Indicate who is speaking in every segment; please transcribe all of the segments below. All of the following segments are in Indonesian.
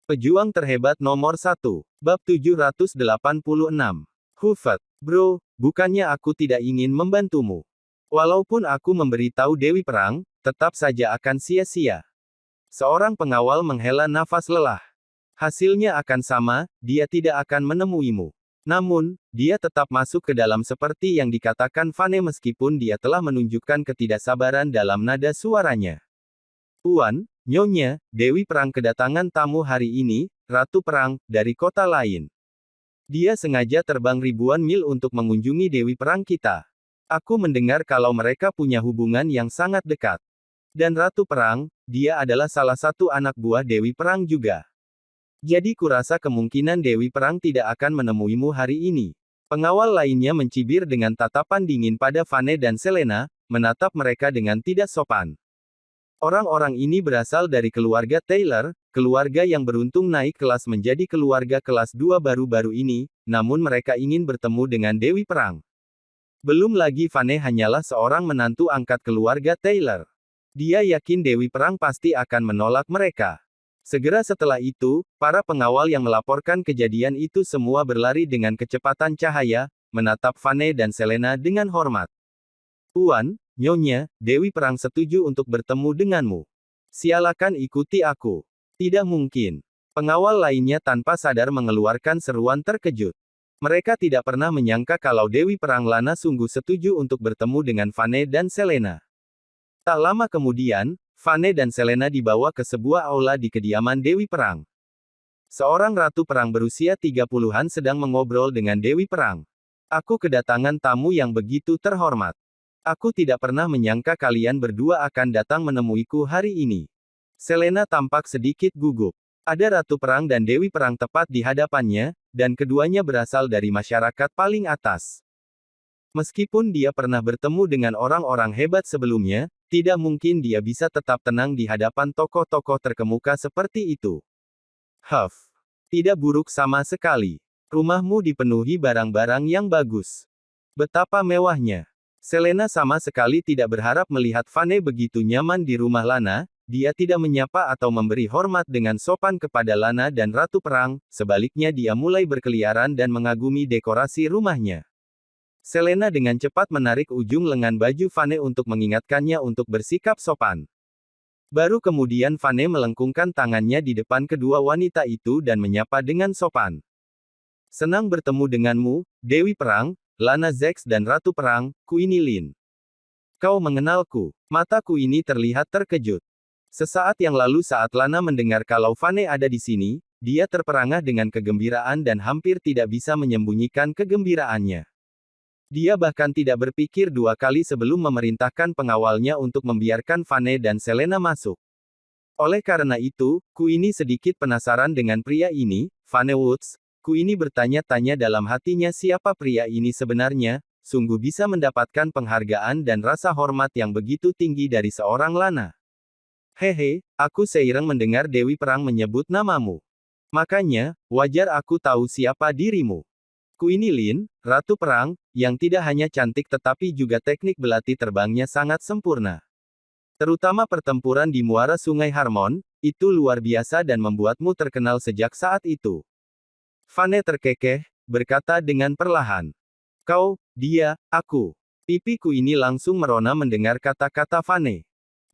Speaker 1: Pejuang terhebat nomor 1. Bab 786. Hufet, bro, bukannya aku tidak ingin membantumu. Walaupun aku memberitahu Dewi Perang, tetap saja akan sia-sia. Seorang pengawal menghela nafas lelah. Hasilnya akan sama, dia tidak akan menemuimu. Namun, dia tetap masuk ke dalam seperti yang dikatakan Vane meskipun dia telah menunjukkan ketidaksabaran dalam nada suaranya. Tuan, Nyonya, Dewi Perang kedatangan tamu hari ini, Ratu Perang, dari kota lain. Dia sengaja terbang ribuan mil untuk mengunjungi Dewi Perang kita. Aku mendengar kalau mereka punya hubungan yang sangat dekat. Dan Ratu Perang, dia adalah salah satu anak buah Dewi Perang juga. Jadi kurasa kemungkinan Dewi Perang tidak akan menemuimu hari ini. Pengawal lainnya mencibir dengan tatapan dingin pada Vane dan Selena, menatap mereka dengan tidak sopan. Orang-orang ini berasal dari keluarga Taylor, keluarga yang beruntung naik kelas menjadi keluarga kelas 2 baru-baru ini, namun mereka ingin bertemu dengan Dewi Perang. Belum lagi Vane hanyalah seorang menantu angkat keluarga Taylor. Dia yakin Dewi Perang pasti akan menolak mereka. Segera setelah itu, para pengawal yang melaporkan kejadian itu semua berlari dengan kecepatan cahaya, menatap Vane dan Selena dengan hormat. Tuan, Nyonya, Dewi Perang setuju untuk bertemu denganmu. Silakan ikuti aku. Tidak mungkin. Pengawal lainnya tanpa sadar mengeluarkan seruan terkejut. Mereka tidak pernah menyangka kalau Dewi Perang Lana sungguh setuju untuk bertemu dengan Vane dan Selena. Tak lama kemudian, Vane dan Selena dibawa ke sebuah aula di kediaman Dewi Perang. Seorang ratu perang berusia 30-an sedang mengobrol dengan Dewi Perang. Aku kedatangan tamu yang begitu terhormat. Aku tidak pernah menyangka kalian berdua akan datang menemuiku hari ini. Selena tampak sedikit gugup. Ada Ratu Perang dan Dewi Perang tepat di hadapannya, dan keduanya berasal dari masyarakat paling atas. Meskipun dia pernah bertemu dengan orang-orang hebat sebelumnya, tidak mungkin dia bisa tetap tenang di hadapan tokoh-tokoh terkemuka seperti itu. Huff. Tidak buruk sama sekali. Rumahmu dipenuhi barang-barang yang bagus. Betapa mewahnya. Selena sama sekali tidak berharap melihat Vane begitu nyaman di rumah Lana, dia tidak menyapa atau memberi hormat dengan sopan kepada Lana dan Ratu Perang, sebaliknya dia mulai berkeliaran dan mengagumi dekorasi rumahnya. Selena dengan cepat menarik ujung lengan baju Vane untuk mengingatkannya untuk bersikap sopan. Baru kemudian Vane melengkungkan tangannya di depan kedua wanita itu dan menyapa dengan sopan. Senang bertemu denganmu, Dewi Perang, Lana Zex dan Ratu Perang, Queenie Lin. Kau mengenalku. Mata Queenie terlihat terkejut. Sesaat yang lalu saat Lana mendengar kalau Vane ada di sini, dia terperangah dengan kegembiraan dan hampir tidak bisa menyembunyikan kegembiraannya. Dia bahkan tidak berpikir dua kali sebelum memerintahkan pengawalnya untuk membiarkan Vane dan Selena masuk. Oleh karena itu, Queenie sedikit penasaran dengan pria ini, Vane Woods. Queenie bertanya-tanya dalam hatinya siapa pria ini sebenarnya, sungguh bisa mendapatkan penghargaan dan rasa hormat yang begitu tinggi dari seorang Lana. Hehe, aku seireng mendengar Dewi Perang menyebut namamu. Makanya, wajar aku tahu siapa dirimu. Queenie Lin, Ratu Perang, yang tidak hanya cantik tetapi juga teknik belati terbangnya sangat sempurna. Terutama pertempuran di muara Sungai Harmon, itu luar biasa dan membuatmu terkenal sejak saat itu. Vane terkekeh, berkata dengan perlahan. Kau, dia, aku. Pipiku ini langsung merona mendengar kata-kata Vane.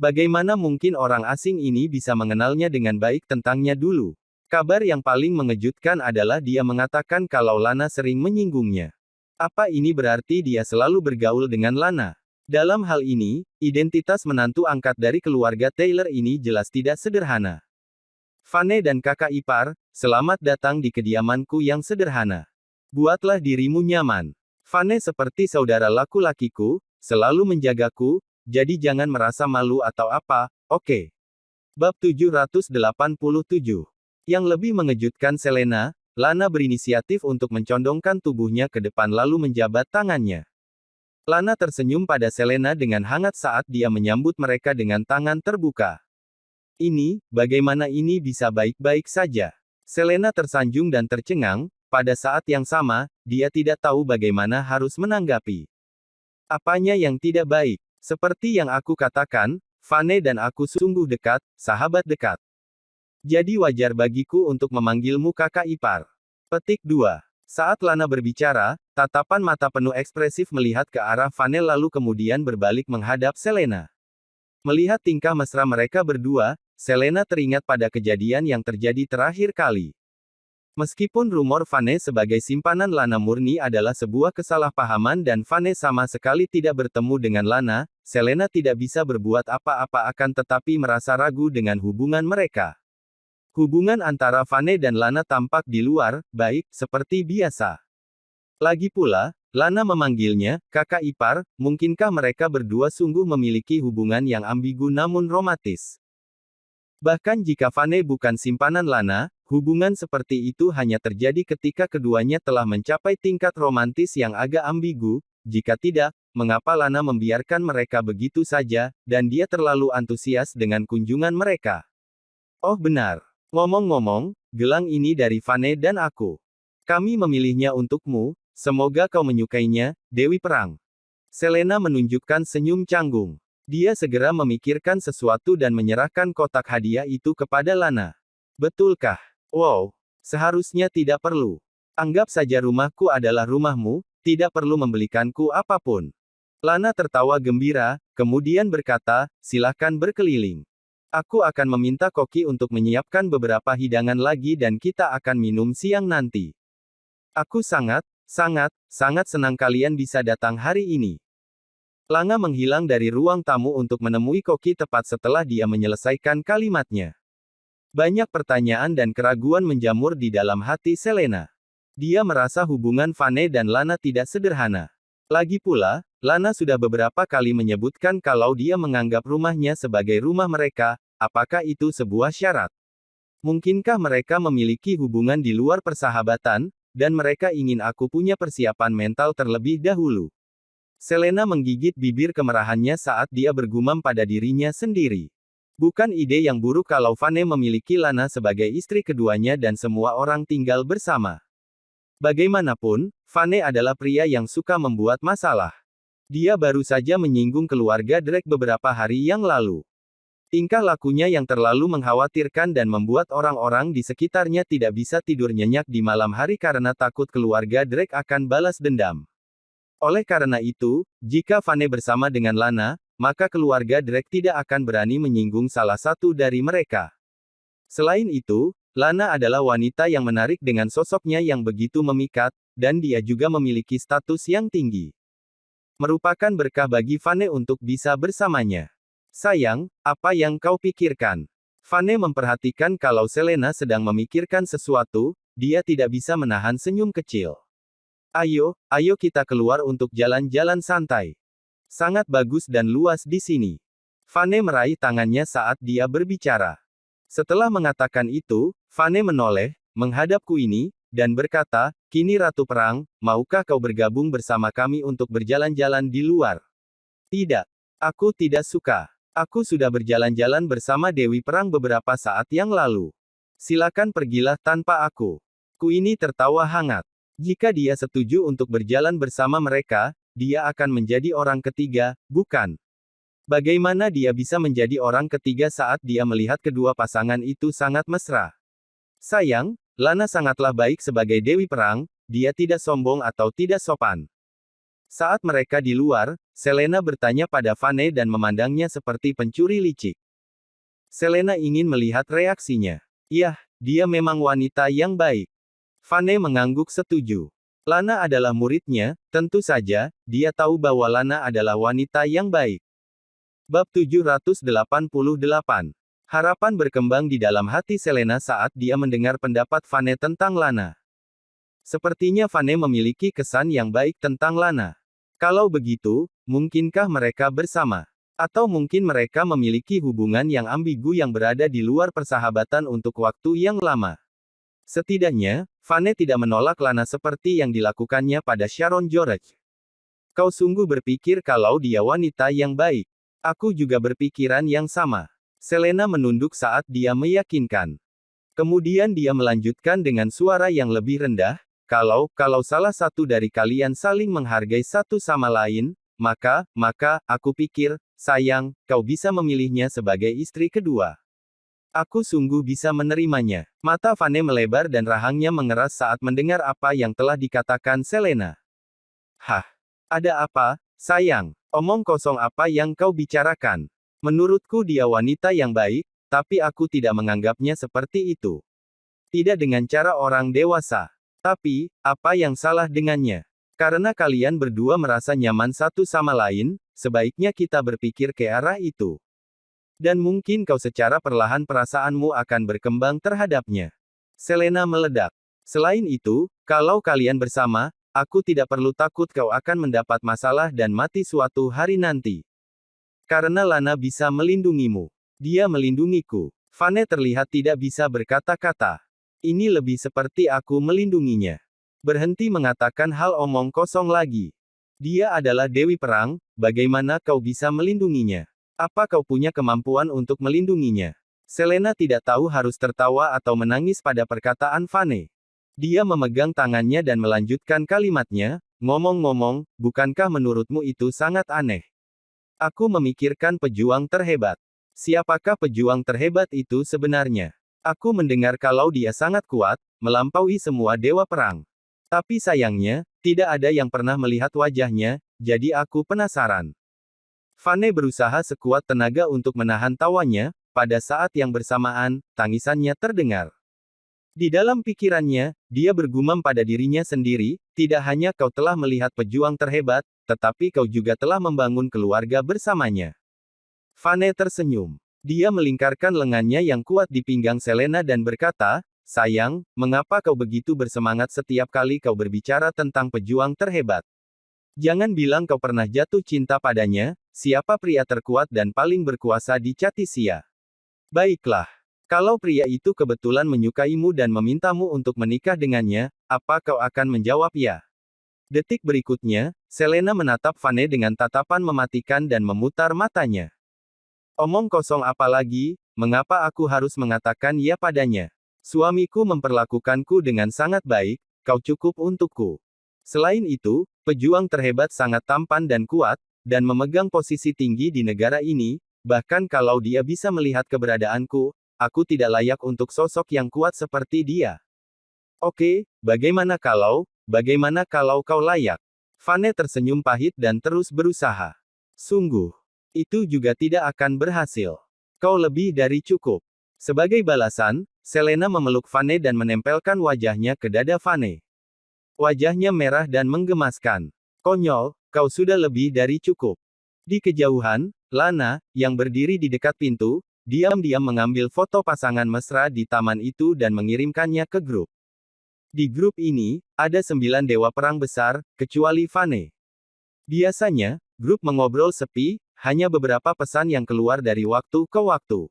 Speaker 1: Bagaimana mungkin orang asing ini bisa mengenalnya dengan baik tentangnya dulu? Kabar yang paling mengejutkan adalah dia mengatakan kalau Lana sering menyinggungnya. Apa ini berarti dia selalu bergaul dengan Lana? Dalam hal ini, identitas menantu angkat dari keluarga Taylor ini jelas tidak sederhana. Vane dan kakak ipar, selamat datang di kediamanku yang sederhana. Buatlah dirimu nyaman. Vane seperti saudara laki-lakiku, selalu menjagaku, jadi jangan merasa malu atau apa, oke? Bab 787. Yang lebih mengejutkan Selena, Lana berinisiatif untuk mencondongkan tubuhnya ke depan lalu menjabat tangannya. Lana tersenyum pada Selena dengan hangat saat dia menyambut mereka dengan tangan terbuka. Ini, bagaimana ini bisa baik-baik saja? Selena tersanjung dan tercengang, pada saat yang sama, dia tidak tahu bagaimana harus menanggapi. Apanya yang tidak baik? Seperti yang aku katakan, Vane dan aku sungguh dekat, sahabat dekat. Jadi wajar bagiku untuk memanggilmu kakak ipar. Petik 2. Saat Lana berbicara, tatapan mata penuh ekspresif melihat ke arah Vanel lalu kemudian berbalik menghadap Selena. Melihat tingkah mesra mereka berdua, Selena teringat pada kejadian yang terjadi terakhir kali. Meskipun rumor Vane sebagai simpanan Lana murni adalah sebuah kesalahpahaman dan Vane sama sekali tidak bertemu dengan Lana, Selena tidak bisa berbuat apa-apa akan tetapi merasa ragu dengan hubungan mereka. Hubungan antara Vane dan Lana tampak di luar, baik, seperti biasa. Lagi pula, Lana memanggilnya, kakak ipar, mungkinkah mereka berdua sungguh memiliki hubungan yang ambigu namun romantis? Bahkan jika Vane bukan simpanan Lana, hubungan seperti itu hanya terjadi ketika keduanya telah mencapai tingkat romantis yang agak ambigu, jika tidak, mengapa Lana membiarkan mereka begitu saja, dan dia terlalu antusias dengan kunjungan mereka? Oh benar. Ngomong-ngomong, gelang ini dari Vane dan aku. Kami memilihnya untukmu, semoga kau menyukainya, Dewi Perang. Selena menunjukkan senyum canggung. Dia segera memikirkan sesuatu dan menyerahkan kotak hadiah itu kepada Lana. Betulkah? Wow, seharusnya tidak perlu. Anggap saja rumahku adalah rumahmu, tidak perlu membelikanku apapun. Lana tertawa gembira, kemudian berkata, silahkan berkeliling. Aku akan meminta koki untuk menyiapkan beberapa hidangan lagi dan kita akan minum siang nanti. Aku sangat senang kalian bisa datang hari ini. Lana menghilang dari ruang tamu untuk menemui koki tepat setelah dia menyelesaikan kalimatnya. Banyak pertanyaan dan keraguan menjamur di dalam hati Selena. Dia merasa hubungan Vane dan Lana tidak sederhana. Lagi pula, Lana sudah beberapa kali menyebutkan kalau dia menganggap rumahnya sebagai rumah mereka, apakah itu sebuah syarat? Mungkinkah mereka memiliki hubungan di luar persahabatan, dan mereka ingin aku punya persiapan mental terlebih dahulu? Selena menggigit bibir kemerahannya saat dia bergumam pada dirinya sendiri. Bukan ide yang buruk kalau Vane memiliki Lana sebagai istri keduanya dan semua orang tinggal bersama. Bagaimanapun, Vane adalah pria yang suka membuat masalah. Dia baru saja menyinggung keluarga Drake beberapa hari yang lalu. Tingkah lakunya yang terlalu mengkhawatirkan dan membuat orang-orang di sekitarnya tidak bisa tidur nyenyak di malam hari karena takut keluarga Drake akan balas dendam. Oleh karena itu, jika Vane bersama dengan Lana, maka keluarga Drake tidak akan berani menyinggung salah satu dari mereka. Selain itu, Lana adalah wanita yang menarik dengan sosoknya yang begitu memikat, dan dia juga memiliki status yang tinggi. Merupakan berkah bagi Vane untuk bisa bersamanya. Sayang, apa yang kau pikirkan? Vane memperhatikan kalau Selena sedang memikirkan sesuatu, dia tidak bisa menahan senyum kecil. Ayo kita keluar untuk jalan-jalan santai. Sangat bagus dan luas di sini. Vane meraih tangannya saat dia berbicara. Setelah mengatakan itu, Vane menoleh, menghadap Queenie, dan berkata, kini Ratu Perang, maukah kau bergabung bersama kami untuk berjalan-jalan di luar? Tidak. Aku tidak suka. Aku sudah berjalan-jalan bersama Dewi Perang beberapa saat yang lalu. Silakan pergilah tanpa aku. Queenie tertawa hangat. Jika dia setuju untuk berjalan bersama mereka, dia akan menjadi orang ketiga, bukan? Bagaimana dia bisa menjadi orang ketiga saat dia melihat kedua pasangan itu sangat mesra? Sayang, Lana sangatlah baik sebagai Dewi Perang, dia tidak sombong atau tidak sopan. Saat mereka di luar, Selena bertanya pada Vane dan memandangnya seperti pencuri licik. Selena ingin melihat reaksinya. Yah, dia memang wanita yang baik. Vane mengangguk setuju. Lana adalah muridnya, tentu saja, dia tahu bahwa Lana adalah wanita yang baik. Bab 788. Harapan berkembang di dalam hati Selena saat dia mendengar pendapat Vane tentang Lana. Sepertinya Vane memiliki kesan yang baik tentang Lana. Kalau begitu, mungkinkah mereka bersama? Atau mungkin mereka memiliki hubungan yang ambigu yang berada di luar persahabatan untuk waktu yang lama? Setidaknya, Vane tidak menolak Lana seperti yang dilakukannya pada Sharon George. Kau sungguh berpikir kalau dia wanita yang baik. Aku juga berpikiran yang sama. Selena menunduk saat dia meyakinkan. Kemudian dia melanjutkan dengan suara yang lebih rendah, kalau salah satu dari kalian saling menghargai satu sama lain, maka, aku pikir, sayang, kau bisa memilihnya sebagai istri kedua. Aku sungguh bisa menerimanya. Mata Vane melebar dan rahangnya mengeras saat mendengar apa yang telah dikatakan Selena. Hah? Ada apa, sayang? Omong kosong apa yang kau bicarakan? Menurutku dia wanita yang baik, tapi aku tidak menganggapnya seperti itu. Tidak dengan cara orang dewasa. Tapi, apa yang salah dengannya? Karena kalian berdua merasa nyaman satu sama lain, sebaiknya kita berpikir ke arah itu. Dan mungkin kau secara perlahan perasaanmu akan berkembang terhadapnya. Selena meledak. Selain itu, kalau kalian bersama, aku tidak perlu takut kau akan mendapat masalah dan mati suatu hari nanti. Karena Lana bisa melindungimu. Dia melindungiku. Vane terlihat tidak bisa berkata-kata. Ini lebih seperti aku melindunginya. Berhenti mengatakan hal omong kosong lagi. Dia adalah Dewi Perang, bagaimana kau bisa melindunginya? Apa kau punya kemampuan untuk melindunginya? Selena tidak tahu harus tertawa atau menangis pada perkataan Vane. Dia memegang tangannya dan melanjutkan kalimatnya, ngomong-ngomong, bukankah menurutmu itu sangat aneh? Aku memikirkan pejuang terhebat. Siapakah pejuang terhebat itu sebenarnya? Aku mendengar kalau dia sangat kuat, melampaui semua dewa perang. Tapi sayangnya, tidak ada yang pernah melihat wajahnya, jadi aku penasaran. Vane berusaha sekuat tenaga untuk menahan tawanya, pada saat yang bersamaan, tangisannya terdengar. Di dalam pikirannya, dia bergumam pada dirinya sendiri, tidak hanya kau telah melihat pejuang terhebat, tetapi kau juga telah membangun keluarga bersamanya. Vane tersenyum. Dia melingkarkan lengannya yang kuat di pinggang Selena dan berkata, sayang, mengapa kau begitu bersemangat setiap kali kau berbicara tentang pejuang terhebat? Jangan bilang kau pernah jatuh cinta padanya, siapa pria terkuat dan paling berkuasa di Chatisia? Baiklah. Kalau pria itu kebetulan menyukaimu dan memintamu untuk menikah dengannya, apa kau akan menjawab ya? Detik berikutnya, Selena menatap Vane dengan tatapan mematikan dan memutar matanya. Omong kosong apa lagi, mengapa aku harus mengatakan ya padanya? Suamiku memperlakukanku dengan sangat baik, kau cukup untukku. Selain itu, pejuang terhebat sangat tampan dan kuat, dan memegang posisi tinggi di negara ini, bahkan kalau dia bisa melihat keberadaanku, aku tidak layak untuk sosok yang kuat seperti dia. Oke, bagaimana kalau kau layak? Vane tersenyum pahit dan terus berusaha. Sungguh. Itu juga tidak akan berhasil. Kau lebih dari cukup. Sebagai balasan, Selena memeluk Vane dan menempelkan wajahnya ke dada Vane. Wajahnya merah dan menggemaskan. Konyol, kau sudah lebih dari cukup. Di kejauhan, Lana, yang berdiri di dekat pintu, diam-diam mengambil foto pasangan mesra di taman itu dan mengirimkannya ke grup. Di grup ini, ada 9 dewa perang besar, kecuali Vane. Biasanya, grup mengobrol sepi, hanya beberapa pesan yang keluar dari waktu ke waktu.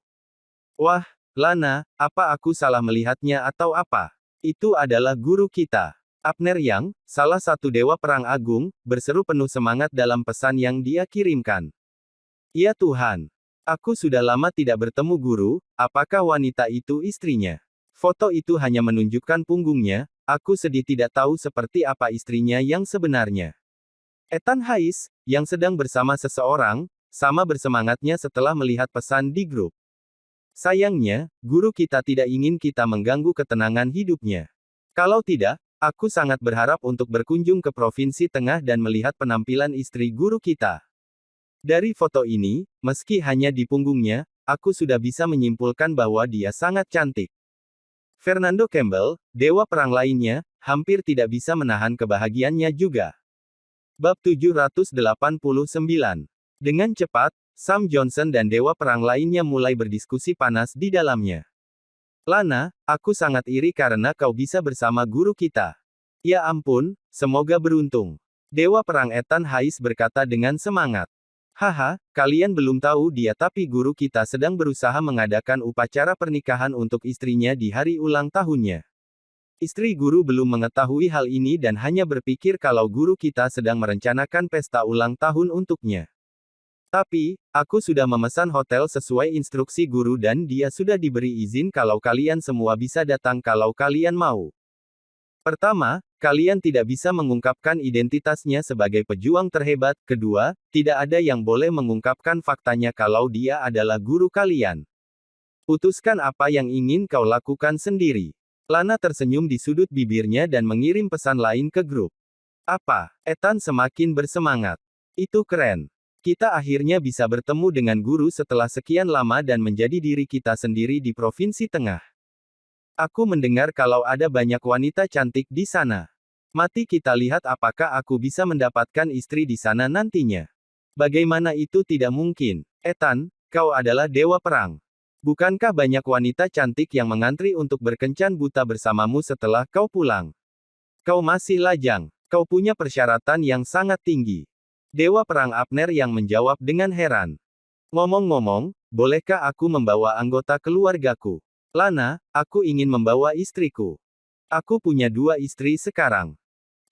Speaker 1: Wah, Lana, apa aku salah melihatnya atau apa? Itu adalah guru kita. Abner Yang, salah satu dewa perang agung, berseru penuh semangat dalam pesan yang dia kirimkan. Ya Tuhan. Aku sudah lama tidak bertemu guru, apakah wanita itu istrinya? Foto itu hanya menunjukkan punggungnya, aku sedih tidak tahu seperti apa istrinya yang sebenarnya. Ethan Hais, yang sedang bersama seseorang, sama bersemangatnya setelah melihat pesan di grup. Sayangnya, guru kita tidak ingin kita mengganggu ketenangan hidupnya. Kalau tidak, aku sangat berharap untuk berkunjung ke Provinsi Tengah dan melihat penampilan istri guru kita. Dari foto ini, meski hanya di punggungnya, aku sudah bisa menyimpulkan bahwa dia sangat cantik. Fernando Campbell, dewa perang lainnya, hampir tidak bisa menahan kebahagiaannya juga. Bab 789. Dengan cepat, Sam Johnson dan dewa perang lainnya mulai berdiskusi panas di dalamnya. Lana, aku sangat iri karena kau bisa bersama guru kita. Ya ampun, semoga beruntung. Dewa perang Ethan Hais berkata dengan semangat. Haha, kalian belum tahu dia tapi guru kita sedang berusaha mengadakan upacara pernikahan untuk istrinya di hari ulang tahunnya. Istri guru belum mengetahui hal ini dan hanya berpikir kalau guru kita sedang merencanakan pesta ulang tahun untuknya. Tapi, aku sudah memesan hotel sesuai instruksi guru dan dia sudah diberi izin kalau kalian semua bisa datang kalau kalian mau. Pertama, kalian tidak bisa mengungkapkan identitasnya sebagai pejuang terhebat. Kedua, tidak ada yang boleh mengungkapkan faktanya kalau dia adalah guru kalian. Putuskan apa yang ingin kau lakukan sendiri. Lana tersenyum di sudut bibirnya dan mengirim pesan lain ke grup. Apa? Ethan semakin bersemangat. Itu keren. Kita akhirnya bisa bertemu dengan guru setelah sekian lama dan menjadi diri kita sendiri di Provinsi Tengah. Aku mendengar kalau ada banyak wanita cantik di sana. Mati kita lihat apakah aku bisa mendapatkan istri di sana nantinya. Bagaimana itu tidak mungkin? Ethan, kau adalah dewa perang. Bukankah banyak wanita cantik yang mengantri untuk berkencan buta bersamamu setelah kau pulang? Kau masih lajang. Kau punya persyaratan yang sangat tinggi. Dewa perang Abner yang menjawab dengan heran. Ngomong-ngomong, bolehkah aku membawa anggota keluargaku? Lana, aku ingin membawa istriku. Aku punya 2 istri sekarang.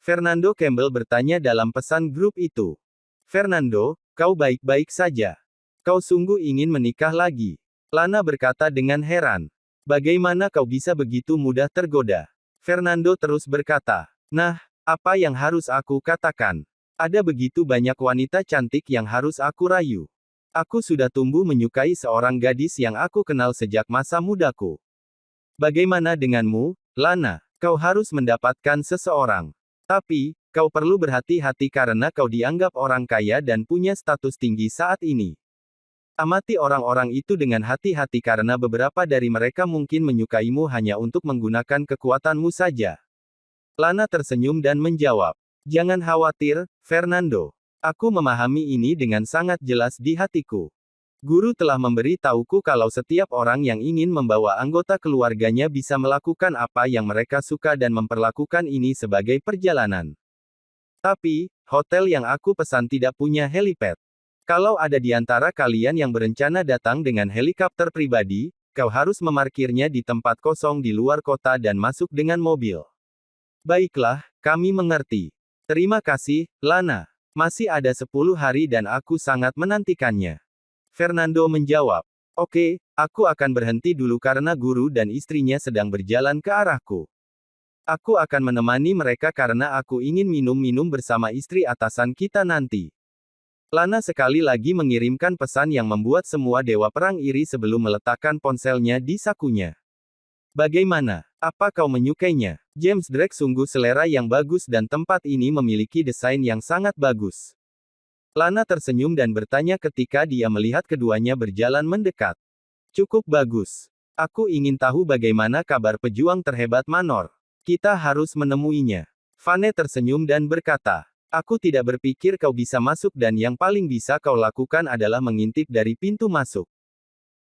Speaker 1: Fernando Campbell bertanya dalam pesan grup itu. Fernando, kau baik-baik saja. Kau sungguh ingin menikah lagi? Lana berkata dengan heran. Bagaimana kau bisa begitu mudah tergoda? Fernando terus berkata. Nah, apa yang harus aku katakan? Ada begitu banyak wanita cantik yang harus aku rayu. Aku sudah tumbuh menyukai seorang gadis yang aku kenal sejak masa mudaku. Bagaimana denganmu, Lana? Kau harus mendapatkan seseorang. Tapi, kau perlu berhati-hati karena kau dianggap orang kaya dan punya status tinggi saat ini. Amati orang-orang itu dengan hati-hati karena beberapa dari mereka mungkin menyukaimu hanya untuk menggunakan kekuatanmu saja. Lana tersenyum dan menjawab. Jangan khawatir, Fernando. Aku memahami ini dengan sangat jelas di hatiku. Guru telah memberi tahuku kalau setiap orang yang ingin membawa anggota keluarganya bisa melakukan apa yang mereka suka dan memperlakukan ini sebagai perjalanan. Tapi, hotel yang aku pesan tidak punya helipad. Kalau ada di antara kalian yang berencana datang dengan helikopter pribadi, kau harus memarkirnya di tempat kosong di luar kota dan masuk dengan mobil. Baiklah, kami mengerti. Terima kasih, Lana. Masih ada 10 hari dan aku sangat menantikannya. Fernando menjawab. Oke, aku akan berhenti dulu karena guru dan istrinya sedang berjalan ke arahku. Aku akan menemani mereka karena aku ingin minum-minum bersama istri atasan kita nanti. Lana sekali lagi mengirimkan pesan yang membuat semua dewa perang iri sebelum meletakkan ponselnya di sakunya. Bagaimana? Apa kau menyukainya? James Drake sungguh selera yang bagus dan tempat ini memiliki desain yang sangat bagus. Lana tersenyum dan bertanya ketika dia melihat keduanya berjalan mendekat. Cukup bagus. Aku ingin tahu bagaimana kabar pejuang terhebat Manor. Kita harus menemuinya. Vane tersenyum dan berkata, aku tidak berpikir kau bisa masuk dan yang paling bisa kau lakukan adalah mengintip dari pintu masuk.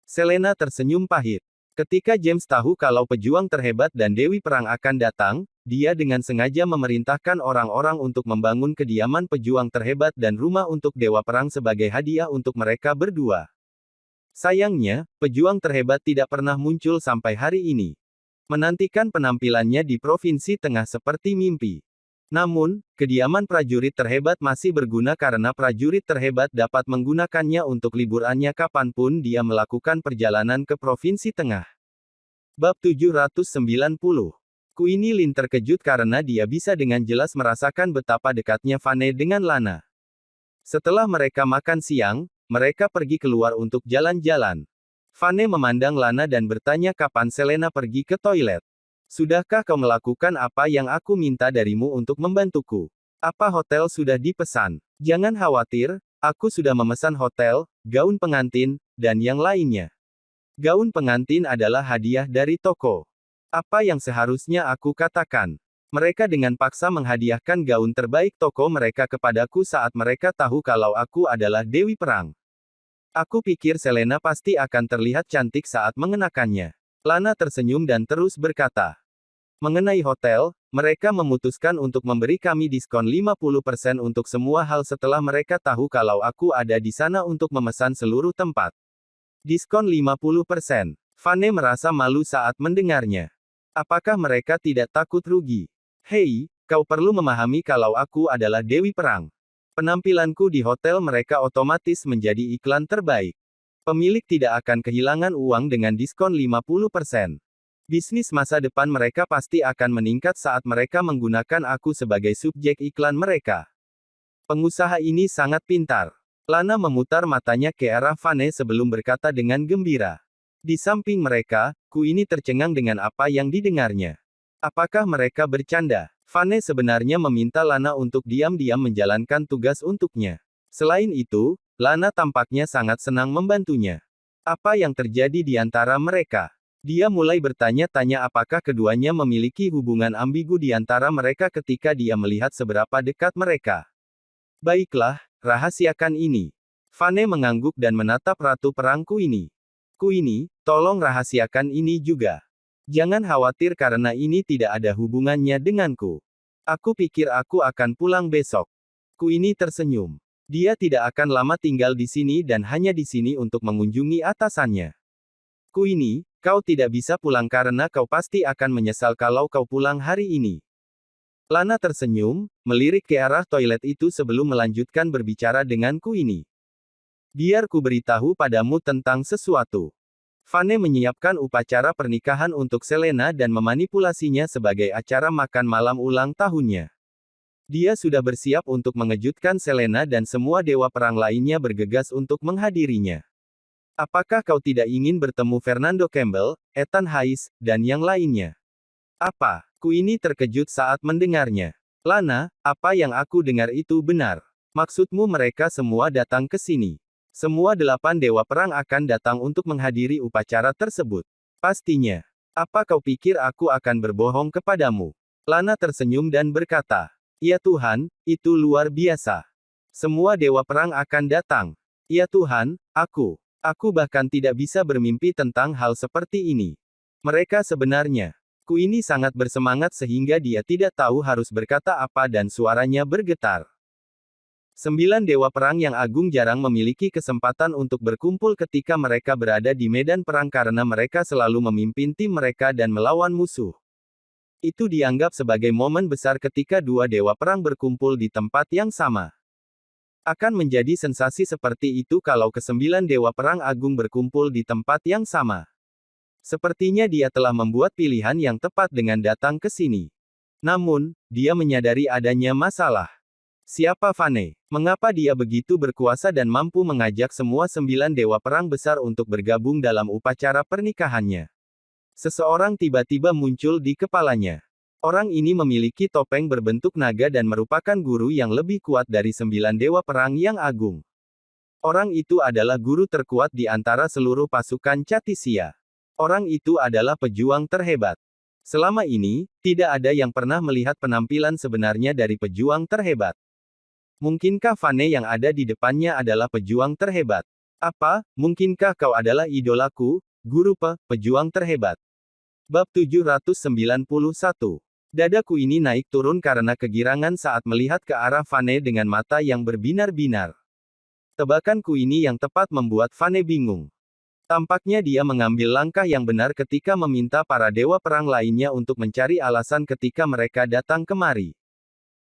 Speaker 1: Selena tersenyum pahit. Ketika James tahu kalau pejuang terhebat dan Dewi Perang akan datang, dia dengan sengaja memerintahkan orang-orang untuk membangun kediaman pejuang terhebat dan rumah untuk Dewa Perang sebagai hadiah untuk mereka berdua. Sayangnya, pejuang terhebat tidak pernah muncul sampai hari ini. Menantikan penampilannya di Provinsi Tengah seperti mimpi. Namun, kediaman prajurit terhebat masih berguna karena prajurit terhebat dapat menggunakannya untuk liburannya kapanpun dia melakukan perjalanan ke Provinsi Tengah. Bab 790. Queenie Lin terkejut karena dia bisa dengan jelas merasakan betapa dekatnya Vane dengan Lana. Setelah mereka makan siang, mereka pergi keluar untuk jalan-jalan. Vane memandang Lana dan bertanya kapan Selena pergi ke toilet. Sudahkah kau melakukan apa yang aku minta darimu untuk membantuku? Apa hotel sudah dipesan? Jangan khawatir, aku sudah memesan hotel, gaun pengantin, dan yang lainnya. Gaun pengantin adalah hadiah dari toko. Apa yang seharusnya aku katakan? Mereka dengan paksa menghadiahkan gaun terbaik toko mereka kepadaku saat mereka tahu kalau aku adalah Dewi Perang. Aku pikir Selena pasti akan terlihat cantik saat mengenakannya. Lana tersenyum dan terus berkata. Mengenai hotel, mereka memutuskan untuk memberi kami diskon 50% untuk semua hal setelah mereka tahu kalau aku ada di sana untuk memesan seluruh tempat. Diskon 50%. Vane merasa malu saat mendengarnya. Apakah mereka tidak takut rugi? Hei, kau perlu memahami kalau aku adalah Dewi Perang. Penampilanku di hotel mereka otomatis menjadi iklan terbaik. Pemilik tidak akan kehilangan uang dengan diskon 50%. Bisnis masa depan mereka pasti akan meningkat saat mereka menggunakan aku sebagai subjek iklan mereka. Pengusaha ini sangat pintar. Lana memutar matanya ke arah Vane sebelum berkata dengan gembira. Di samping mereka, Ku ini tercengang dengan apa yang didengarnya. Apakah mereka bercanda? Vane sebenarnya meminta Lana untuk diam-diam menjalankan tugas untuknya. Selain itu, Lana tampaknya sangat senang membantunya. Apa yang terjadi di antara mereka? Dia mulai bertanya-tanya apakah keduanya memiliki hubungan ambigu di antara mereka ketika dia melihat seberapa dekat mereka. Baiklah, rahasiakan ini. Vane mengangguk dan menatap Ratu Perang Ku ini. Ku ini, tolong rahasiakan ini juga. Jangan khawatir karena ini tidak ada hubungannya denganku. Aku pikir aku akan pulang besok. Ku ini tersenyum. Dia tidak akan lama tinggal di sini dan hanya di sini untuk mengunjungi atasannya. Ku ini, kau tidak bisa pulang karena kau pasti akan menyesal kalau kau pulang hari ini. Lana tersenyum, melirik ke arah toilet itu sebelum melanjutkan berbicara dengan Ku ini. Biar ku beritahu padamu tentang sesuatu. Vane menyiapkan upacara pernikahan untuk Selena dan memanipulasinya sebagai acara makan malam ulang tahunnya. Dia sudah bersiap untuk mengejutkan Selena dan semua dewa perang lainnya bergegas untuk menghadirinya. Apakah kau tidak ingin bertemu Fernando Campbell, Ethan Hayes, dan yang lainnya? Apa? Ku ini terkejut saat mendengarnya. Lana, apa yang aku dengar itu benar. Maksudmu mereka semua datang ke sini? Semua 8 dewa perang akan datang untuk menghadiri upacara tersebut. Pastinya. Apa kau pikir aku akan berbohong kepadamu? Lana tersenyum dan berkata, ya Tuhan, itu luar biasa. Semua dewa perang akan datang. Ya Tuhan, aku bahkan tidak bisa bermimpi tentang hal seperti ini. Mereka sebenarnya. Ku ini sangat bersemangat sehingga dia tidak tahu harus berkata apa dan suaranya bergetar. 9 dewa perang yang agung jarang memiliki kesempatan untuk berkumpul ketika mereka berada di medan perang karena mereka selalu memimpin tim mereka dan melawan musuh. Itu dianggap sebagai momen besar ketika 2 dewa perang berkumpul di tempat yang sama. Akan menjadi sensasi seperti itu kalau ke-9 dewa perang agung berkumpul di tempat yang sama. Sepertinya dia telah membuat pilihan yang tepat dengan datang ke sini. Namun, dia menyadari adanya masalah. Siapa Vane? Mengapa dia begitu berkuasa dan mampu mengajak semua 9 dewa perang besar untuk bergabung dalam upacara pernikahannya? Seseorang tiba-tiba muncul di kepalanya. Orang ini memiliki topeng berbentuk naga dan merupakan guru yang lebih kuat dari 9 dewa perang yang agung. Orang itu adalah guru terkuat di antara seluruh pasukan Chatisia. Orang itu adalah pejuang terhebat. Selama ini, tidak ada yang pernah melihat penampilan sebenarnya dari pejuang terhebat. Mungkinkah Vane yang ada di depannya adalah pejuang terhebat? Apa, mungkinkah kau adalah idolaku, guru pejuang terhebat? Bab 791. Dadaku ini naik turun karena kegirangan saat melihat ke arah Vane dengan mata yang berbinar-binar. Tebakanku ini yang tepat membuat Vane bingung. Tampaknya dia mengambil langkah yang benar ketika meminta para dewa perang lainnya untuk mencari alasan ketika mereka datang kemari.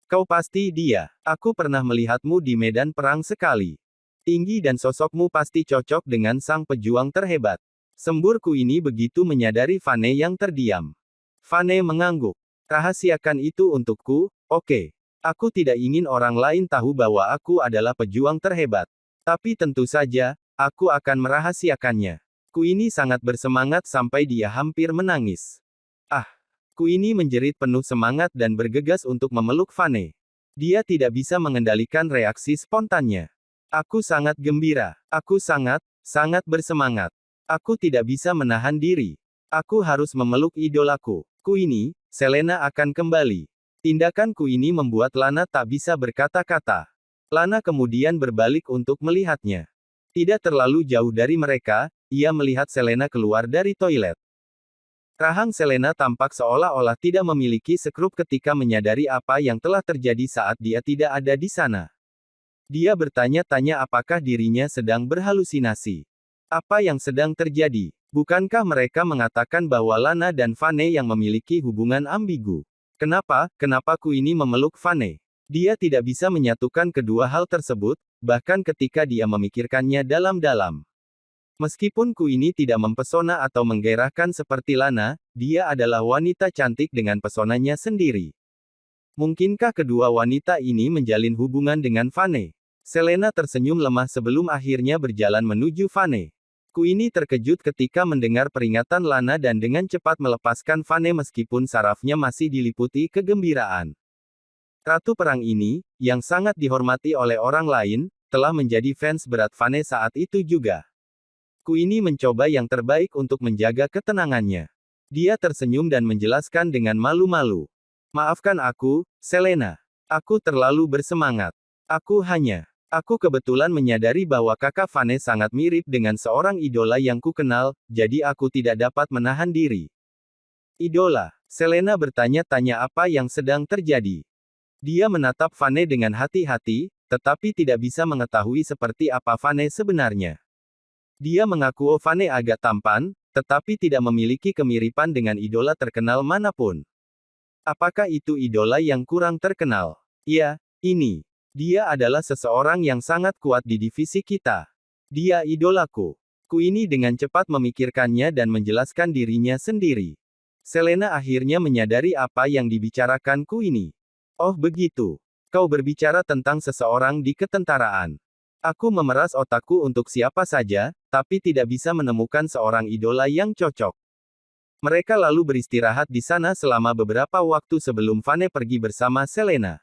Speaker 1: Kau pasti dia. Aku pernah melihatmu di medan perang sekali. Tinggi dan sosokmu pasti cocok dengan sang pejuang terhebat. Semburku ini begitu menyadari Vane yang terdiam. Vane mengangguk. Rahasiakan itu untukku, oke. Aku tidak ingin orang lain tahu bahwa aku adalah pejuang terhebat. Tapi tentu saja, aku akan merahasiakannya. Ku ini sangat bersemangat sampai dia hampir menangis. Ah! Ku ini menjerit penuh semangat dan bergegas untuk memeluk Vane. Dia tidak bisa mengendalikan reaksi spontannya. Aku sangat gembira. Aku sangat bersemangat. Aku tidak bisa menahan diri. Aku harus memeluk idolaku. Ku ini, Selena akan kembali. Tindakanku ini membuat Lana tak bisa berkata-kata. Lana kemudian berbalik untuk melihatnya. Tidak terlalu jauh dari mereka, ia melihat Selena keluar dari toilet. Rahang Selena tampak seolah-olah tidak memiliki sekrup ketika menyadari apa yang telah terjadi saat dia tidak ada di sana. Dia bertanya-tanya apakah dirinya sedang berhalusinasi. Apa yang sedang terjadi? Bukankah mereka mengatakan bahwa Lana dan Vane yang memiliki hubungan ambigu? Kenapa Ku ini memeluk Vane? Dia tidak bisa menyatukan kedua hal tersebut, bahkan ketika dia memikirkannya dalam-dalam. Meskipun Ku ini tidak mempesona atau menggairahkan seperti Lana, dia adalah wanita cantik dengan pesonanya sendiri. Mungkinkah kedua wanita ini menjalin hubungan dengan Vane? Selena tersenyum lemah sebelum akhirnya berjalan menuju Vane. Queenie terkejut ketika mendengar peringatan Lana dan dengan cepat melepaskan Vane meskipun sarafnya masih diliputi kegembiraan. Ratu perang ini, yang sangat dihormati oleh orang lain, telah menjadi fans berat Vane saat itu juga. Queenie mencoba yang terbaik untuk menjaga ketenangannya. Dia tersenyum dan menjelaskan dengan malu-malu. Maafkan aku, Selena. Aku terlalu bersemangat. Aku kebetulan menyadari bahwa kakak Vane sangat mirip dengan seorang idola yang ku kenal, jadi aku tidak dapat menahan diri. Idola? Selena bertanya-tanya apa yang sedang terjadi. Dia menatap Vane dengan hati-hati, tetapi tidak bisa mengetahui seperti apa Vane sebenarnya. Dia mengaku Vane agak tampan, tetapi tidak memiliki kemiripan dengan idola terkenal manapun. Apakah itu idola yang kurang terkenal? Ya, ini. Dia adalah seseorang yang sangat kuat di divisi kita. Dia idolaku. Queenie dengan cepat memikirkannya dan menjelaskan dirinya sendiri. Selena akhirnya menyadari apa yang dibicarakan Queenie. Oh begitu. Kau berbicara tentang seseorang di ketentaraan. Aku memeras otakku untuk siapa saja, tapi tidak bisa menemukan seorang idola yang cocok. Mereka lalu beristirahat di sana selama beberapa waktu sebelum Vane pergi bersama Selena.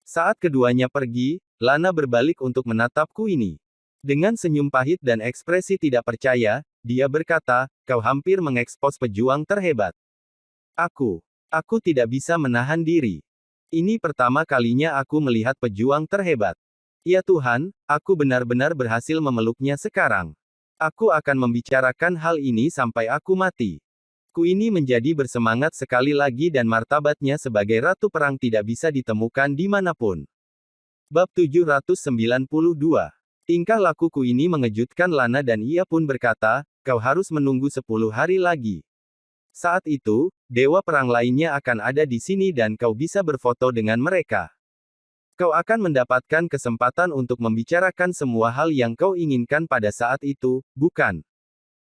Speaker 1: Saat keduanya pergi, Lana berbalik untuk menatap Queenie. Dengan senyum pahit dan ekspresi tidak percaya, dia berkata, kau hampir mengekspos pejuang terhebat. Aku tidak bisa menahan diri. Ini pertama kalinya aku melihat pejuang terhebat. Ya Tuhan, aku benar-benar berhasil memeluknya sekarang. Aku akan membicarakan hal ini sampai aku mati. Queenie menjadi bersemangat sekali lagi dan martabatnya sebagai ratu perang tidak bisa ditemukan dimanapun. Bab 792. Tingkah laku Queenie mengejutkan Lana dan ia pun berkata, kau harus menunggu 10 hari lagi. Saat itu, dewa perang lainnya akan ada di sini dan kau bisa berfoto dengan mereka. Kau akan mendapatkan kesempatan untuk membicarakan semua hal yang kau inginkan pada saat itu, bukan?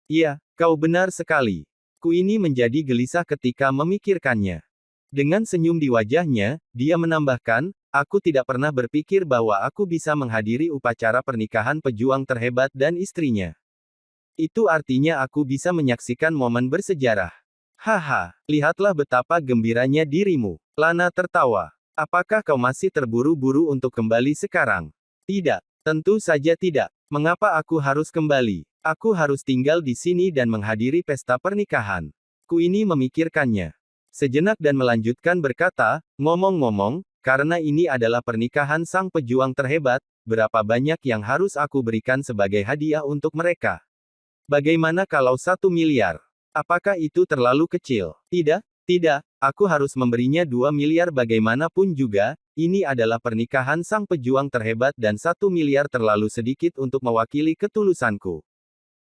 Speaker 1: Iya, kau benar sekali. Queenie menjadi gelisah ketika memikirkannya. Dengan senyum di wajahnya, dia menambahkan, aku tidak pernah berpikir bahwa aku bisa menghadiri upacara pernikahan pejuang terhebat dan istrinya. Itu artinya aku bisa menyaksikan momen bersejarah. Haha, lihatlah betapa gembiranya dirimu. Lana tertawa. Apakah kau masih terburu-buru untuk kembali sekarang? Tidak, tentu saja tidak. Mengapa aku harus kembali? Aku harus tinggal di sini dan menghadiri pesta pernikahan. Queenie memikirkannya sejenak dan melanjutkan berkata, ngomong-ngomong, karena ini adalah pernikahan sang pejuang terhebat, berapa banyak yang harus aku berikan sebagai hadiah untuk mereka? Bagaimana kalau 1 miliar? Apakah itu terlalu kecil? Tidak, aku harus memberinya 2 miliar bagaimanapun juga, ini adalah pernikahan sang pejuang terhebat dan 1 miliar terlalu sedikit untuk mewakili ketulusanku.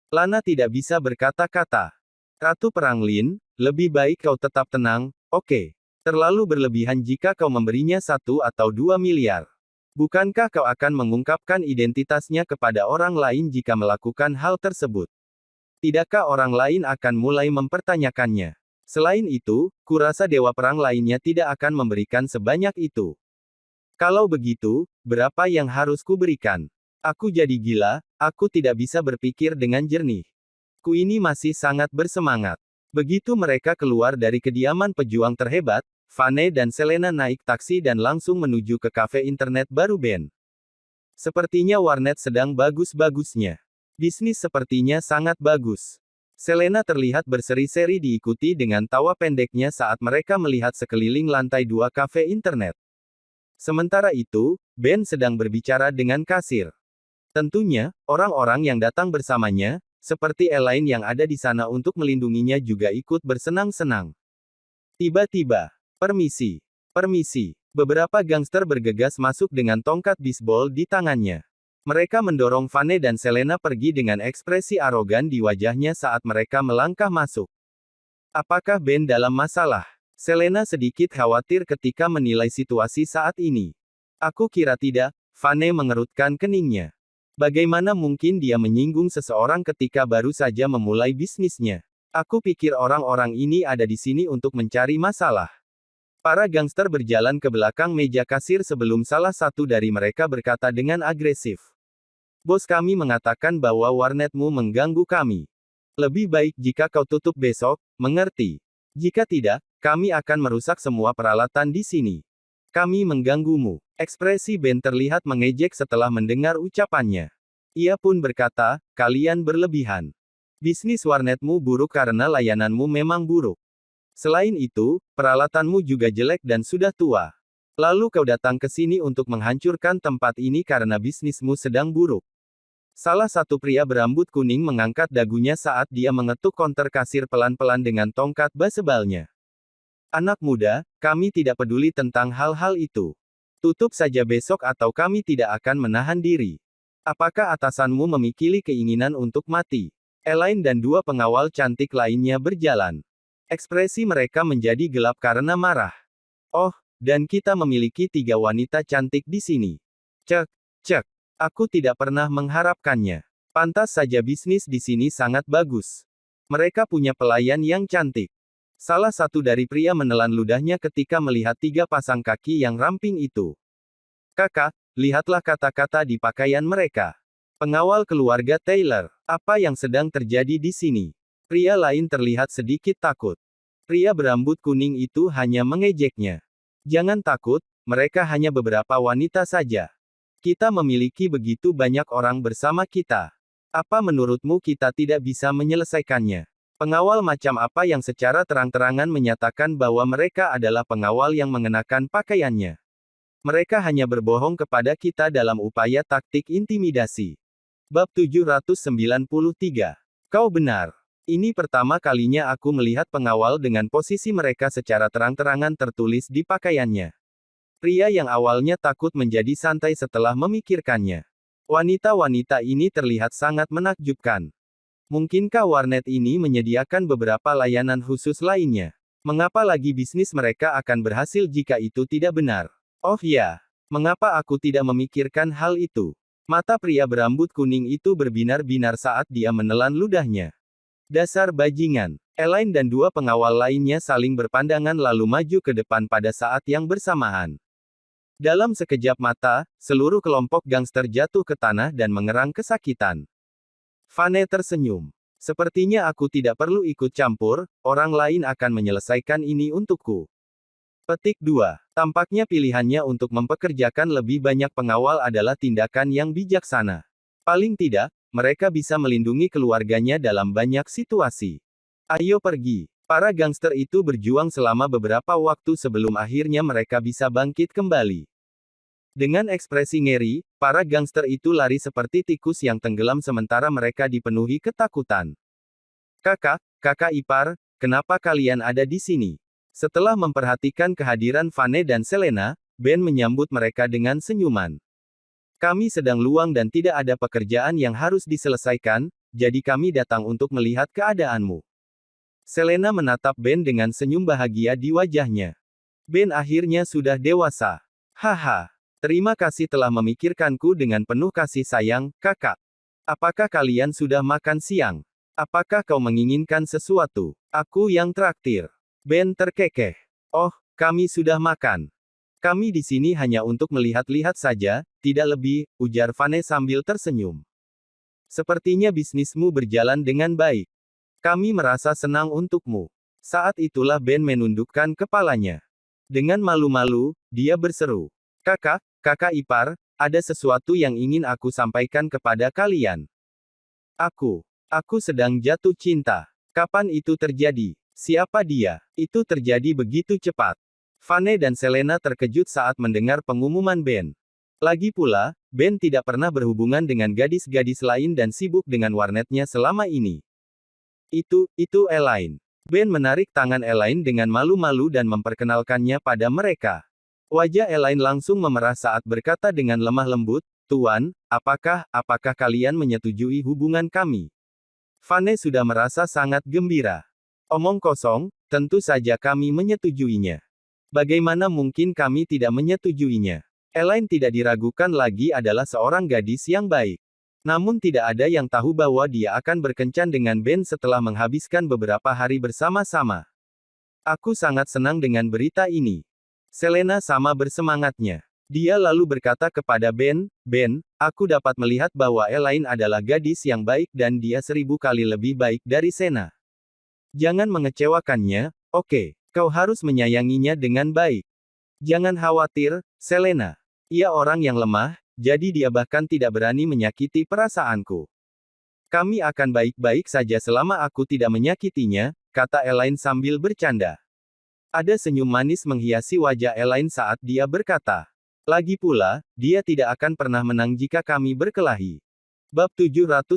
Speaker 1: Lana tidak bisa berkata-kata. Ratu Perang Lin, lebih baik kau tetap tenang, oke. Terlalu berlebihan jika kau memberinya 1 atau 2 miliar. Bukankah kau akan mengungkapkan identitasnya kepada orang lain jika melakukan hal tersebut? Tidakkah orang lain akan mulai mempertanyakannya? Selain itu, kurasa dewa perang lainnya tidak akan memberikan sebanyak itu. Kalau begitu, berapa yang harus kuberikan? Aku jadi gila, aku tidak bisa berpikir dengan jernih. Queenie masih sangat bersemangat. Begitu mereka keluar dari kediaman pejuang terhebat, Vane dan Selena naik taksi dan langsung menuju ke kafe internet baru Ben. Sepertinya warnet sedang bagus-bagusnya. Bisnis sepertinya sangat bagus. Selena terlihat berseri-seri diikuti dengan tawa pendeknya saat mereka melihat sekeliling lantai 2 kafe internet. Sementara itu, Ben sedang berbicara dengan kasir. Tentunya, orang-orang yang datang bersamanya, seperti Elaine yang ada di sana untuk melindunginya juga ikut bersenang-senang. Tiba-tiba, permisi, beberapa gangster bergegas masuk dengan tongkat bisbol di tangannya. Mereka mendorong Vane dan Selena pergi dengan ekspresi arogan di wajahnya saat mereka melangkah masuk. Apakah Ben dalam masalah? Selena sedikit khawatir ketika menilai situasi saat ini. Aku kira tidak, Vane mengerutkan keningnya. Bagaimana mungkin dia menyinggung seseorang ketika baru saja memulai bisnisnya? Aku pikir orang-orang ini ada di sini untuk mencari masalah. Para gangster berjalan ke belakang meja kasir sebelum salah satu dari mereka berkata dengan agresif. Bos kami mengatakan bahwa warnetmu mengganggu kami. Lebih baik jika kau tutup besok, mengerti? Jika tidak, kami akan merusak semua peralatan di sini. Kami mengganggumu. Ekspresi Ben terlihat mengejek setelah mendengar ucapannya. Ia pun berkata, kalian berlebihan. Bisnis warnetmu buruk karena layananmu memang buruk. Selain itu, peralatanmu juga jelek dan sudah tua. Lalu kau datang ke sini untuk menghancurkan tempat ini karena bisnismu sedang buruk. Salah satu pria berambut kuning mengangkat dagunya saat dia mengetuk konter kasir pelan-pelan dengan tongkat basebalnya. Anak muda, kami tidak peduli tentang hal-hal itu. Tutup saja besok atau kami tidak akan menahan diri. Apakah atasanmu memiliki keinginan untuk mati? Elaine dan dua pengawal cantik lainnya berjalan. Ekspresi mereka menjadi gelap karena marah. Oh, dan kita memiliki 3 wanita cantik di sini. Cek, cek. Aku tidak pernah mengharapkannya. Pantas saja bisnis di sini sangat bagus. Mereka punya pelayan yang cantik. Salah satu dari pria menelan ludahnya ketika melihat 3 pasang kaki yang ramping itu. Kakak, lihatlah kata-kata di pakaian mereka. Pengawal keluarga Taylor, apa yang sedang terjadi di sini? Pria lain terlihat sedikit takut. Pria berambut kuning itu hanya mengejeknya. Jangan takut, mereka hanya beberapa wanita saja. Kita memiliki begitu banyak orang bersama kita. Apa menurutmu kita tidak bisa menyelesaikannya? Pengawal macam apa yang secara terang-terangan menyatakan bahwa mereka adalah pengawal yang mengenakan pakaiannya? Mereka hanya berbohong kepada kita dalam upaya taktik intimidasi. Bab 793. Kau benar. Ini pertama kalinya aku melihat pengawal dengan posisi mereka secara terang-terangan tertulis di pakaiannya. Pria yang awalnya takut menjadi santai setelah memikirkannya. Wanita-wanita ini terlihat sangat menakjubkan. Mungkinkah warnet ini menyediakan beberapa layanan khusus lainnya? Mengapa lagi bisnis mereka akan berhasil jika itu tidak benar? Oh ya, mengapa aku tidak memikirkan hal itu? Mata pria berambut kuning itu berbinar-binar saat dia menelan ludahnya. Dasar bajingan. Elaine dan dua pengawal lainnya saling berpandangan lalu maju ke depan pada saat yang bersamaan. Dalam sekejap mata, seluruh kelompok gangster jatuh ke tanah dan mengerang kesakitan. Vane tersenyum. Sepertinya aku tidak perlu ikut campur, orang lain akan menyelesaikan ini untukku. Petik 2. Tampaknya pilihannya untuk mempekerjakan lebih banyak pengawal adalah tindakan yang bijaksana. Paling tidak, mereka bisa melindungi keluarganya dalam banyak situasi. Ayo pergi. Para gangster itu berjuang selama beberapa waktu sebelum akhirnya mereka bisa bangkit kembali. Dengan ekspresi ngeri, para gangster itu lari seperti tikus yang tenggelam sementara mereka dipenuhi ketakutan. Kakak ipar, kenapa kalian ada di sini? Setelah memperhatikan kehadiran Vane dan Selena, Ben menyambut mereka dengan senyuman. Kami sedang luang dan tidak ada pekerjaan yang harus diselesaikan, jadi kami datang untuk melihat keadaanmu. Selena menatap Ben dengan senyum bahagia di wajahnya. Ben akhirnya sudah dewasa. Haha. Terima kasih telah memikirkanku dengan penuh kasih sayang, kakak. Apakah kalian sudah makan siang? Apakah kau menginginkan sesuatu? Aku yang traktir. Ben terkekeh. Oh, kami sudah makan. Kami di sini hanya untuk melihat-lihat saja, tidak lebih, ujar Vane sambil tersenyum. Sepertinya bisnismu berjalan dengan baik. Kami merasa senang untukmu. Saat itulah Ben menundukkan kepalanya. Dengan malu-malu, dia berseru. Kakak ipar, ada sesuatu yang ingin aku sampaikan kepada kalian. Aku sedang jatuh cinta. Kapan itu terjadi? Siapa dia? Itu terjadi begitu cepat. Vane dan Selena terkejut saat mendengar pengumuman Ben. Lagi pula, Ben tidak pernah berhubungan dengan gadis-gadis lain dan sibuk dengan warnetnya selama ini. Itu Elaine. Ben menarik tangan Elaine dengan malu-malu dan memperkenalkannya pada mereka. Wajah Elaine langsung memerah saat berkata dengan lemah lembut, Tuan, apakah kalian menyetujui hubungan kami? Vane sudah merasa sangat gembira. Omong kosong, tentu saja kami menyetujuinya. Bagaimana mungkin kami tidak menyetujuinya? Elaine tidak diragukan lagi adalah seorang gadis yang baik. Namun tidak ada yang tahu bahwa dia akan berkencan dengan Ben setelah menghabiskan beberapa hari bersama-sama. Aku sangat senang dengan berita ini. Selena sama bersemangatnya. Dia lalu berkata kepada Ben, Ben, aku dapat melihat bahwa Elaine adalah gadis yang baik dan dia 1000 kali lebih baik dari Sena. Jangan mengecewakannya, oke, kau harus menyayanginya dengan baik. Jangan khawatir, Selena. Ia orang yang lemah, jadi dia bahkan tidak berani menyakiti perasaanku. Kami akan baik-baik saja selama aku tidak menyakitinya, kata Elaine sambil bercanda. Ada senyum manis menghiasi wajah Elaine saat dia berkata. Lagi pula, dia tidak akan pernah menang jika kami berkelahi. Bab 794.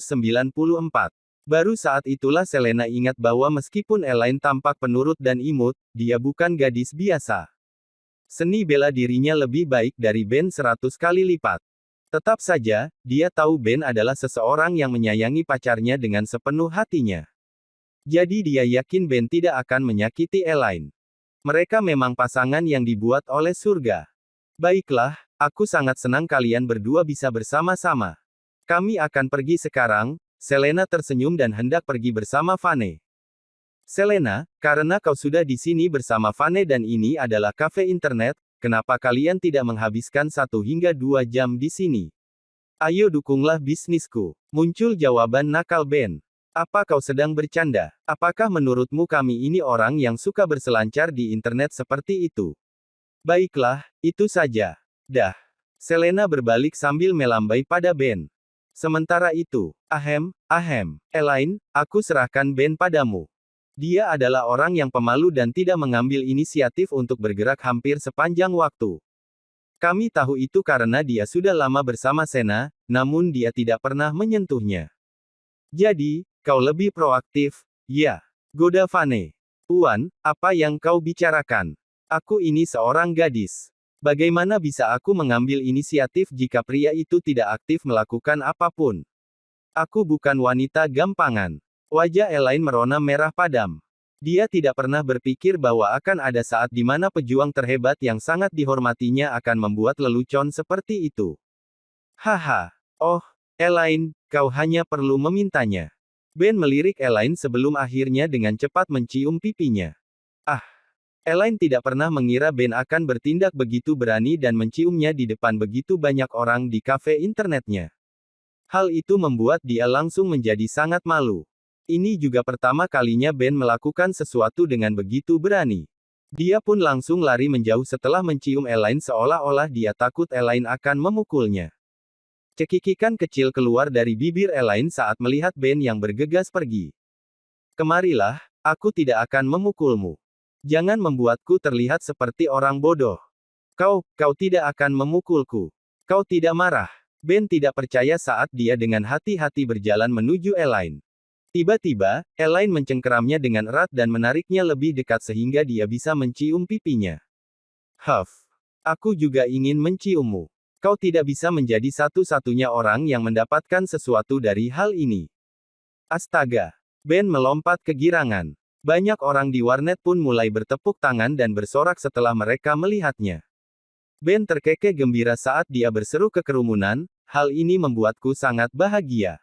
Speaker 1: Baru saat itulah Selena ingat bahwa meskipun Elaine tampak penurut dan imut, dia bukan gadis biasa. Seni bela dirinya lebih baik dari Ben 100 kali lipat. Tetap saja, dia tahu Ben adalah seseorang yang menyayangi pacarnya dengan sepenuh hatinya. Jadi dia yakin Ben tidak akan menyakiti Elaine. Mereka memang pasangan yang dibuat oleh surga. Baiklah, aku sangat senang kalian berdua bisa bersama-sama. Kami akan pergi sekarang. Selena tersenyum dan hendak pergi bersama Vane. Selena, karena kau sudah di sini bersama Vane dan ini adalah kafe internet, kenapa kalian tidak menghabiskan 1 hingga 2 jam di sini? Ayo dukunglah bisnisku. Muncul jawaban nakal Ben. Apa kau sedang bercanda? Apakah menurutmu kami ini orang yang suka berselancar di internet seperti itu? Baiklah, itu saja. Dah. Selena berbalik sambil melambai pada Ben. Sementara itu, Elaine, aku serahkan Ben padamu. Dia adalah orang yang pemalu dan tidak mengambil inisiatif untuk bergerak hampir sepanjang waktu. Kami tahu itu karena dia sudah lama bersama Sena, namun dia tidak pernah menyentuhnya. Jadi, kau lebih proaktif, ya. Goda Vane. Tuan, apa yang kau bicarakan? Aku ini seorang gadis. Bagaimana bisa aku mengambil inisiatif jika pria itu tidak aktif melakukan apapun? Aku bukan wanita gampangan. Wajah Elaine merona merah padam. Dia tidak pernah berpikir bahwa akan ada saat di mana pejuang terhebat yang sangat dihormatinya akan membuat lelucon seperti itu. Haha. Oh, Elaine, kau hanya perlu memintanya. Ben melirik Elaine sebelum akhirnya dengan cepat mencium pipinya. Ah. Elaine tidak pernah mengira Ben akan bertindak begitu berani dan menciumnya di depan begitu banyak orang di kafe internetnya. Hal itu membuat dia langsung menjadi sangat malu. Ini juga pertama kalinya Ben melakukan sesuatu dengan begitu berani. Dia pun langsung lari menjauh setelah mencium Elaine seolah-olah dia takut Elaine akan memukulnya. Cekikikan kecil keluar dari bibir Elaine saat melihat Ben yang bergegas pergi. Kemarilah, aku tidak akan memukulmu. Jangan membuatku terlihat seperti orang bodoh. Kau tidak akan memukulku. Kau tidak marah. Ben tidak percaya saat dia dengan hati-hati berjalan menuju Elaine. Tiba-tiba, Elaine mencengkeramnya dengan erat dan menariknya lebih dekat sehingga dia bisa mencium pipinya. Huff. Aku juga ingin menciummu. Kau tidak bisa menjadi satu-satunya orang yang mendapatkan sesuatu dari hal ini. Astaga. Ben melompat kegirangan. Banyak orang di warnet pun mulai bertepuk tangan dan bersorak setelah mereka melihatnya. Ben terkekeh gembira saat dia berseru ke kerumunan, hal ini membuatku sangat bahagia.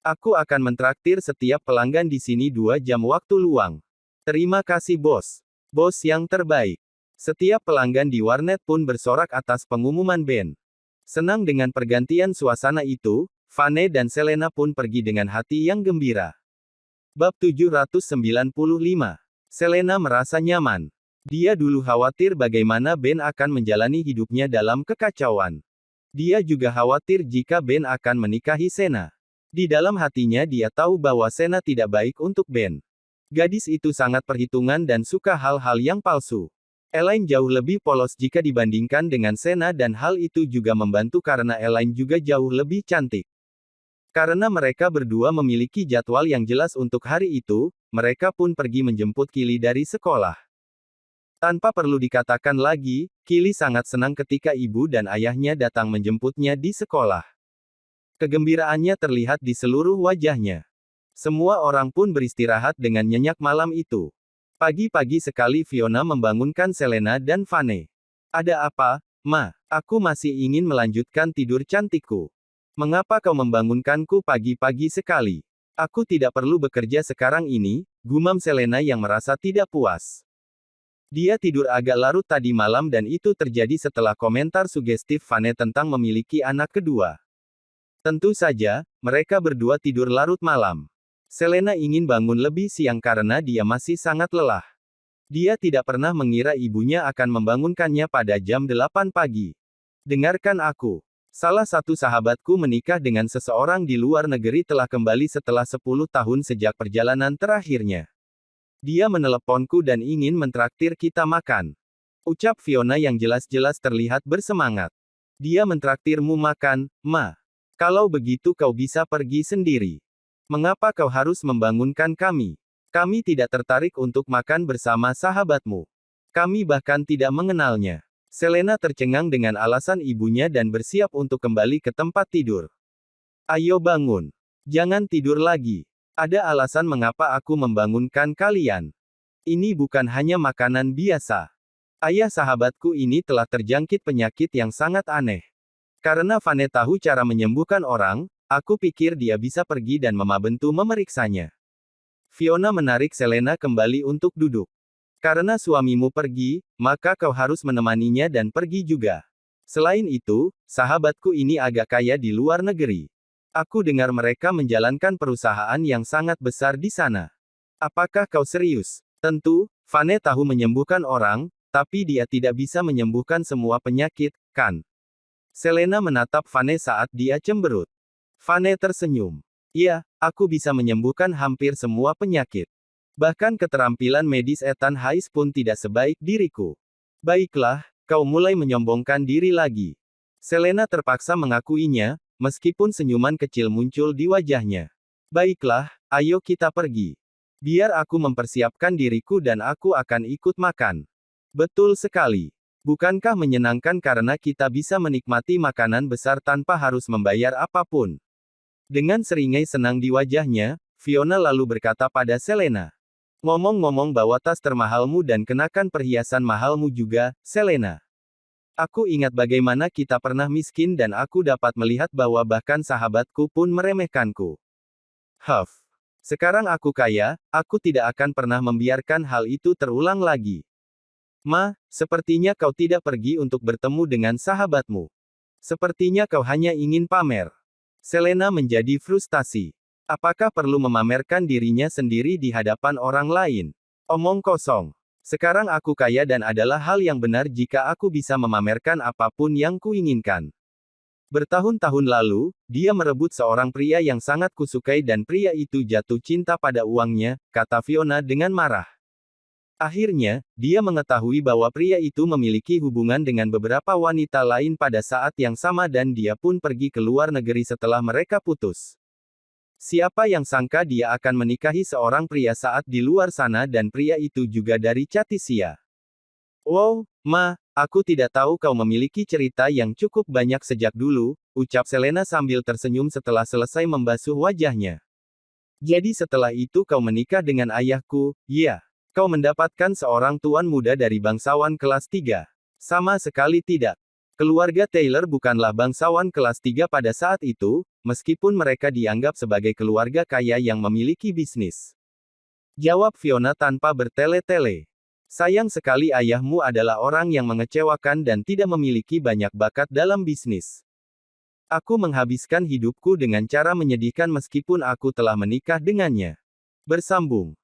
Speaker 1: Aku akan mentraktir setiap pelanggan di sini 2 jam waktu luang. Terima kasih bos. Bos yang terbaik. Setiap pelanggan di warnet pun bersorak atas pengumuman Ben. Senang dengan pergantian suasana itu, Vane dan Selena pun pergi dengan hati yang gembira. Bab 795. Selena merasa nyaman. Dia dulu khawatir bagaimana Ben akan menjalani hidupnya dalam kekacauan. Dia juga khawatir jika Ben akan menikahi Sena. Di dalam hatinya dia tahu bahwa Sena tidak baik untuk Ben. Gadis itu sangat perhitungan dan suka hal-hal yang palsu. Elaine jauh lebih polos jika dibandingkan dengan Sena dan hal itu juga membantu karena Elaine juga jauh lebih cantik. Karena mereka berdua memiliki jadwal yang jelas untuk hari itu, mereka pun pergi menjemput Kili dari sekolah. Tanpa perlu dikatakan lagi, Kili sangat senang ketika ibu dan ayahnya datang menjemputnya di sekolah. Kegembiraannya terlihat di seluruh wajahnya. Semua orang pun beristirahat dengan nyenyak malam itu. Pagi-pagi sekali Fiona membangunkan Selena dan Vane. Ada apa, Ma? Aku masih ingin melanjutkan tidur cantikku. Mengapa kau membangunkanku pagi-pagi sekali? Aku tidak perlu bekerja sekarang ini, gumam Selena yang merasa tidak puas. Dia tidur agak larut tadi malam dan itu terjadi setelah komentar sugestif Vane tentang memiliki anak kedua. Tentu saja, mereka berdua tidur larut malam. Selena ingin bangun lebih siang karena dia masih sangat lelah. Dia tidak pernah mengira ibunya akan membangunkannya pada jam 8 pagi. Dengarkan aku. Salah satu sahabatku menikah dengan seseorang di luar negeri telah kembali setelah 10 tahun sejak perjalanan terakhirnya. Dia meneleponku dan ingin mentraktir kita makan. Ucap Fiona yang jelas-jelas terlihat bersemangat. Dia mentraktirmu makan, Ma. Kalau begitu kau bisa pergi sendiri. Mengapa kau harus membangunkan kami? Kami tidak tertarik untuk makan bersama sahabatmu. Kami bahkan tidak mengenalnya. Selena tercengang dengan alasan ibunya dan bersiap untuk kembali ke tempat tidur. Ayo bangun. Jangan tidur lagi. Ada alasan mengapa aku membangunkan kalian. Ini bukan hanya makanan biasa. Ayah sahabatku ini telah terjangkit penyakit yang sangat aneh. Karena Vane tahu cara menyembuhkan orang, aku pikir dia bisa pergi dan Mama Bentu memeriksanya. Fiona menarik Selena kembali untuk duduk. Karena suamimu pergi, maka kau harus menemaninya dan pergi juga. Selain itu, sahabatku ini agak kaya di luar negeri. Aku dengar mereka menjalankan perusahaan yang sangat besar di sana. Apakah kau serius? Tentu, Vane tahu menyembuhkan orang, tapi dia tidak bisa menyembuhkan semua penyakit, kan? Selena menatap Vane saat dia cemberut. Vane tersenyum. Iya, aku bisa menyembuhkan hampir semua penyakit. Bahkan keterampilan medis Ethan Hayes pun tidak sebaik diriku. Baiklah, kau mulai menyombongkan diri lagi. Selena terpaksa mengakuinya, meskipun senyuman kecil muncul di wajahnya. Baiklah, ayo kita pergi. Biar aku mempersiapkan diriku dan aku akan ikut makan. Betul sekali. Bukankah menyenangkan karena kita bisa menikmati makanan besar tanpa harus membayar apapun? Dengan seringai senang di wajahnya, Fiona lalu berkata pada Selena. Ngomong-ngomong bawa tas termahalmu dan kenakan perhiasan mahalmu juga, Selena. Aku ingat bagaimana kita pernah miskin dan aku dapat melihat bahwa bahkan sahabatku pun meremehkanku. Huff. Sekarang aku kaya, aku tidak akan pernah membiarkan hal itu terulang lagi. Ma, sepertinya kau tidak pergi untuk bertemu dengan sahabatmu. Sepertinya kau hanya ingin pamer. Selena menjadi frustasi. Apakah perlu memamerkan dirinya sendiri di hadapan orang lain? Omong kosong. Sekarang aku kaya dan adalah hal yang benar jika aku bisa memamerkan apapun yang kuinginkan. Bertahun-tahun lalu, dia merebut seorang pria yang sangat kusukai dan pria itu jatuh cinta pada uangnya, kata Fiona dengan marah. Akhirnya, dia mengetahui bahwa pria itu memiliki hubungan dengan beberapa wanita lain pada saat yang sama dan dia pun pergi ke luar negeri setelah mereka putus. Siapa yang sangka dia akan menikahi seorang pria saat di luar sana dan pria itu juga dari Chatisia. Wow, Ma, aku tidak tahu kau memiliki cerita yang cukup banyak sejak dulu, ucap Selena sambil tersenyum setelah selesai membasuh wajahnya. Jadi setelah itu kau menikah dengan ayahku, ya. Kau mendapatkan seorang tuan muda dari bangsawan kelas 3. Sama sekali tidak. Keluarga Taylor bukanlah bangsawan kelas 3 pada saat itu, meskipun mereka dianggap sebagai keluarga kaya yang memiliki bisnis. Jawab Fiona tanpa bertele-tele. Sayang sekali ayahmu adalah orang yang mengecewakan dan tidak memiliki banyak bakat dalam bisnis. Aku menghabiskan hidupku dengan cara menyedihkan meskipun aku telah menikah dengannya. Bersambung.